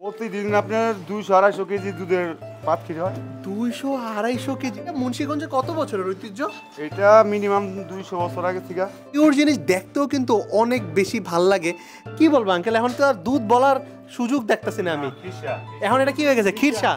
প্রতিদিন আপনার 200-250 কেজি দুধের পাতখির হয়। 200-250 কেজি। মুন্সিগঞ্জে কত বছরের ঐতিহ্য? এটা মিনিমাম 200 বছর আগে থেকে। পিওর জিনিস দেখতেও কিন্তু অনেক বেশি ভাল লাগে। কি বলবো আঙ্কেল, এখন তো আর দুধ বলার সুযোগ দেখতেছি না আমি। এখন এটা কি হয়ে গেছে, খিরসা?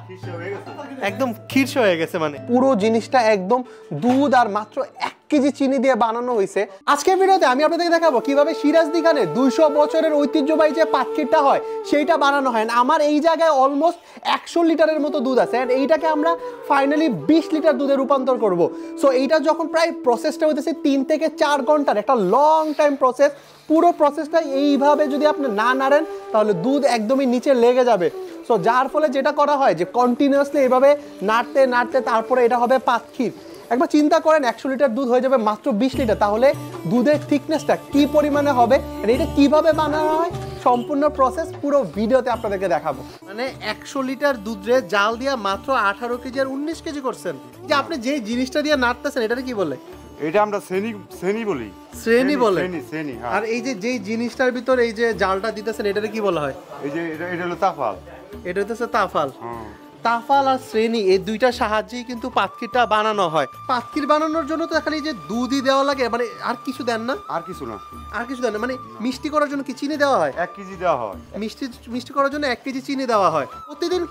একদম খিরসা হয়ে গেছে, মানে পুরো জিনিসটা একদম দুধ আর মাত্র 1 কেজি চিনি দিয়ে বানানো হয়েছে। আজকের ভিডিওতে আমি আপনাদেরকে দেখাবো কিভাবে সিরাজদি খানে 200 বছরের ঐতিহ্যবাহী যে পাতখিরটা হয় সেইটা বানানো হয়। আমার এই জায়গায় অলমোস্ট 100 লিটারের মতো দুধ আছে, এন্ড এইটাকে আমরা ফাইনালি 20 লিটার দুধে রূপান্তর করব। সো এইটা যখন প্রায় প্রসেসটা হইতেছে 3 থেকে 4 ঘন্টার একটা লং টাইম প্রসেস। পুরো প্রসেসটা এইভাবে যদি আপনি না নাড়েন তাহলে দুধ একদমই নিচে লেগে যাবে। সো যার ফলে যেটা করা হয় যে কন্টিনিউয়াসলি এইভাবে নাড়তে নাড়তে তারপরে এটা হবে পাতখির। একবার চিন্তা করেন 100 লিটার দুধ হয়ে যাবে মাত্র 20 লিটার, তাহলে দুধের থিকনেসটা কি পরিমাণে হবে, এটা কিভাবে বানানো হয় সম্পূর্ণ প্রসেস পুরো ভিডিওতে আপনাদেরকে দেখাবো। মানে 100 লিটার দুধে জাল দিয়া মাত্র 18 কেজি আর 19 কেজি করছেন। যে আপনি যে জিনিসটা দিয়ে নাড়তেছেন এটাকে কি বলে? এটা আমরা শ্রেণী বলি। শ্রেণী বলে? শ্রেণী। আর এই যে যেই জিনিসটার ভিতর এই যে জালটা দিতেছেন এটাকে কি বলা হয়? এই যে এটা হলো তাফাল। এটা হচ্ছে তাফাল। তাফাল আর শ্রেণী এই দুইটার সাহায্যেই কিন্তু পাতখিরটা বানানো হয়। পাতখির বানানোর জন্য তো খালি যে দুধই দেওয়া লাগে, মানে আর কিছু দেন না? আর কিছু না। আর কিছু দেন না, মানে মিষ্টি করার জন্য কি চিনি দেওয়া হয়? 1 কেজি দেওয়া হয়। মিষ্টি করার জন্য 1 কেজি চিনি দেওয়া হয়। প্রতিদিন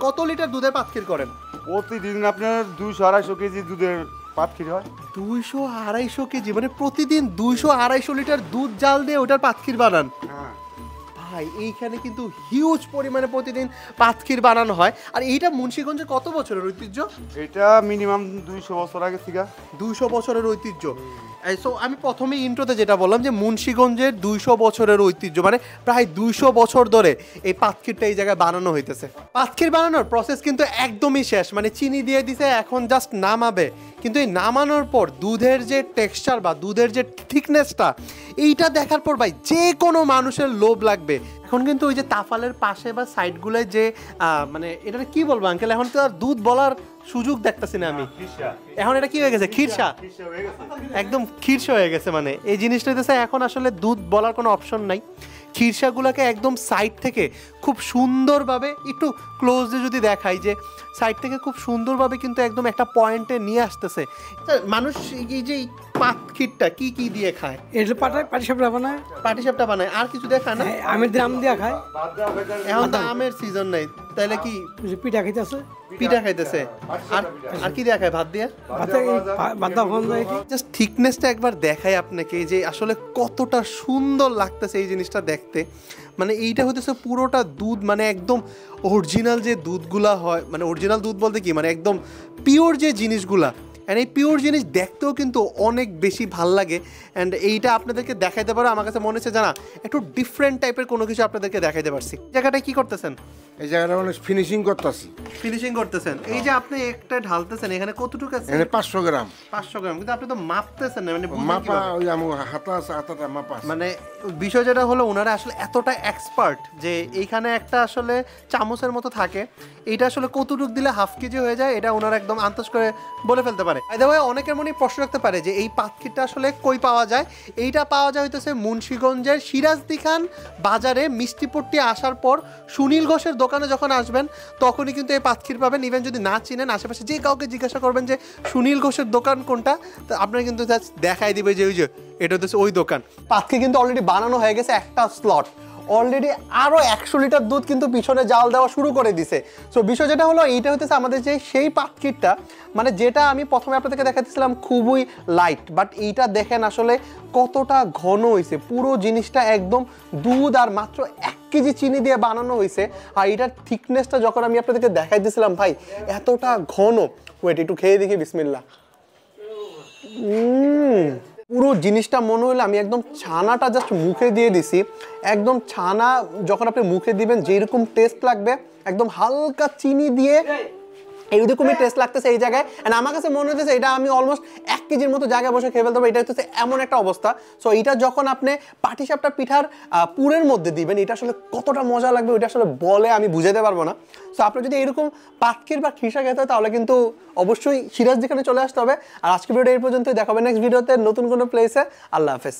কত লিটার দুধের পাতখির করেন? প্রতিদিন আপনার 200-250 কেজি দুধের পাতখির হয়। 200-250 কেজি, মানে প্রতিদিন 200-250 লিটার দুধ জাল দিয়ে ওটার পাতখির বানান? হ্যাঁ ভাই, এইখানে কিন্তু হিউজ পরিমাণে প্রতিদিন পাতখির বানানো হয়। আর এইটা মুন্সিগঞ্জে কত বছরের ঐতিহ্য? এটা মিনিমাম 200 বছর আগে থেকে। 200 বছরের ঐতিহ্য। সো আমি প্রথমে ইন্ট্রোতে যেটা বললাম যে মুন্সিগঞ্জের 200 বছরের ঐতিহ্য, মানে প্রায় 200 বছর ধরে এই পাতখিরটা এই জায়গায় বানানো হইতেছে। পাতখির বানানোর প্রসেস কিন্তু একদমই শেষ, মানে চিনি দিয়ে দিছে, এখন জাস্ট নামাবে। কিন্তু এই নামানোর পর দুধের যে টেক্সচার বা দুধের যে থিকনেসটা, এইটা দেখার পর ভাই যে কোনো মানুষের লোভ লাগবে। এখন কিন্তু ওই যে তাফালের পাশে বা সাইডগুলোয় যে মানে এটা কি বলবো আঙ্কেল, এখন তো আর দুধ বলার সুযোগ দেখতেছি না আমি। এখন এটা কি হয়ে গেছে, খিরসা? একদম খিরসা হয়ে গেছে, মানে এই জিনিসটা হইতেছে এখন আসলে দুধ বলার কোনো অপশন নাই। খিরসাগুলোকে একদম সাইড থেকে খুব সুন্দরভাবে, একটু ক্লোজে যদি দেখাই যে সাইড থেকে খুব সুন্দরভাবে কিন্তু একদম একটা পয়েন্টে নিয়ে আসতেছে মানুষ। এই যে পাতখিরটা কি কি দিয়ে খায়? এটা পাটিসাপটা বানায়। পাটিসাপটা বানায়, আর কিছু দিয়ে খায় না? আমের দাম দিয়ে খায়। এখন তো আমের সিজন নাই, তাহলে কি পিঠা খাইতেছে? পিঠা খাইতেছে। আর কি দিয়ে খায়? ভাত দিয়ে? জাস্ট থিকনেসটা একবার দেখাই আপনাকে যে আসলে কতটা সুন্দর লাগতেছে এই জিনিসটা দেখতে। মানে এইটা হতেছে পুরোটা দুধ, মানে একদম অরিজিনাল যে দুধগুলা হয়, মানে অরিজিনাল দুধ বলতে কি, মানে একদম পিওর যে জিনিসগুলা। অ্যান্ড এই পিওর জিনিস দেখতেও কিন্তু অনেক বেশি ভাল লাগে। অ্যান্ড এইটা আপনাদেরকে দেখাইতে পারো, আমার কাছে মনে হচ্ছে জানা একটু ডিফারেন্ট টাইপের কোনো কিছু আপনাদেরকে দেখাইতে পারছি। জায়গাটায় কি করতেছেন? এই জায়গাটা মানে ফিনিশিং করতেছি। ফিনিশিং করতেছেন। এই যে আপনি একটা ঢালতেছেন, এখানে কতটুকু আছে? এখানে 500 গ্রাম। 500 গ্রাম, কিন্তু আপনি তো মাপতেছেন না, মানে মাপা ওই আমার হাতা আছে, হাতাটা মাপা আছে। মানে বিষয় যেটা হলো ওনারা আসলে এতটা এক্সপার্ট যে এইখানে একটা আসলে চামচের মতো থাকে, এইটা আসলে কতটুকু দিলে হাফ কেজি হয়ে যায় এটা ওনারা একদম আন্দাজ করে বলে ফেলতে পারে। বাই দ্য ওয়ে, অনেকের মনে প্রশ্ন রাখতে পারে যে এই পাতখিরটা আসলে কই পাওয়া যায়। এইটা পাওয়া যায় হইতেছে মুন্সিগঞ্জের সিরাজদি খান বাজারে মিষ্টিপট্টি আসার পর সুনীল ঘোষের দোকানে যখন আসবেন তখনই কিন্তু এই পাতখির পাবেন। ইভেন যদি না চিনেন, আশেপাশে যে কাউকে জিজ্ঞাসা করবেন যে সুনীল ঘোষের দোকান কোনটা, তো আপনারা কিন্তু দেখাই দিবে যে ওই যে এটা হচ্ছে ওই দোকান। পাতখির কিন্তু অলরেডি বানানো হয়ে গেছে একটা স্লট, অলরেডি আরও 100 লিটার দুধ কিন্তু পিছনে জাল দেওয়া শুরু করে দিছে। সো বিষয় যেটা হলো এইটা হচ্ছে আমাদের যে সেই পাতখিরটা, মানে যেটা আমি প্রথমে আপনাদেরকে দেখাতেছিলাম খুবই লাইট, বাট এইটা দেখেন আসলে কতটা ঘন হয়েছে। পুরো জিনিসটা একদম দুধ আর মাত্র 1 কেজি চিনি দিয়ে বানানো হয়েছে। আর এটার থিকনেসটা যখন আমি আপনাদেরকে দেখাইতেছিলাম ভাই এতটা ঘন। ওয়েট, একটু খেয়ে দেখি, বিসমিল্লাহ। পুরো জিনিসটা মনে হলো আমি একদম ছানাটা জাস্ট মুখে দিয়ে দিছি। একদম ছানা যখন আপনি মুখে দিবেন যেরকম টেস্ট লাগবে, একদম হালকা চিনি দিয়ে এইরকমই টেস্ট লাগতেছে এই জায়গায়। অ্যান্ড আমার কাছে মনে হচ্ছে এটা আমি অলমোস্ট 1 কেজির মতো জায়গায় বসে খেয়ে ফেলতে পারবো। এটা হচ্ছে এমন একটা অবস্থা। সো এটা যখন আপনি পাটিসাপটা পিঠার পুরের মধ্যে দিবেন, এটা আসলে কতটা মজা লাগবে ওইটা আসলে বলে আমি বুঝাতে পারবো না। সো আপনি যদি এরকম পাতখির বা খিরসা খেতে হয় তাহলে কিন্তু অবশ্যই সিরাজদি খানে চলে আসতে হবে। আর আজকে ভিডিওটা এই পর্যন্তই, দেখাবে নেক্সট ভিডিওতে নতুন কোনো প্লেসে। আল্লাহ হাফেজ।